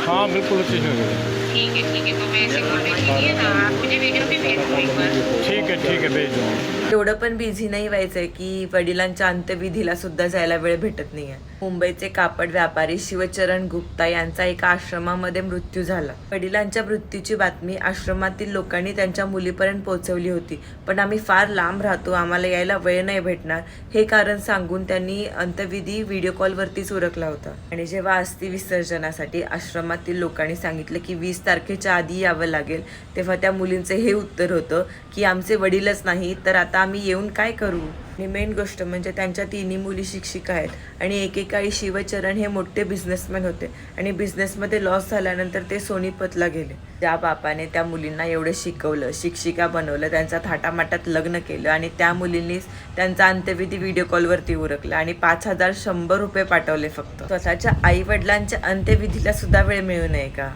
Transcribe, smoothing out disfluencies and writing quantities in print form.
हाँ बिल्कुल अच्छे से होगा। ठीक है, तो मैं ऐसे बोल रही थी ना, आप मुझे वीडियो भी भेज दो एक बार। ठीक है भेज दूँगा। एवढं पण बिझी नाही व्हायचंय की वडिलांच्या अंत्यविधीला सुद्धा जायला वेळ भेटत नाहीये. मुंबईचे कापड व्यापारी शिवचरण गुप्ता यांचा एका आश्रमामध्ये मृत्यू झाला. वडिलांच्या मृत्यूची बातमी आश्रमातील लोकांनी त्यांच्या मुलीपर्यंत पोहोचवली होती, पण आम्ही फार लांब राहतो, आम्हाला यायला वेळ नाही भेटणार हे कारण सांगून त्यांनी अंत्यविधी व्हिडिओ कॉलवरतीच उरकला होता. आणि जेव्हा अस्थि विसर्जनासाठी आश्रमातील लोकांनी सांगितलं की 20 तारखेच्या आधी यावं लागेल, तेव्हा त्या मुलींचं हे उत्तर होतं की आमचे वडीलच नाही तर आता आम्ही येऊन काय करू. आणि मेन गोष्ट म्हणजे त्यांच्या तिन्ही मुली शिक्षिका आहेत आणि एकेकाळी शिवचरण हे मोठे बिझनेसमॅन होते आणि बिझनेसमध्ये लॉस झाल्यानंतर ते सोनीपतला गेले. त्या बापाने त्या मुलींना एवढं शिकवलं, शिक्षिका बनवलं, त्यांचा थाटामाटात लग्न केलं आणि त्या मुलींनीच त्यांचा अंत्यविधी व्हिडिओ कॉलवरती उरकला आणि 5,100 रुपये पाठवले फक्त. स्वतःच्या आई वडिलांच्या अंत्यविधीला सुद्धा वेळ मिळू नये का.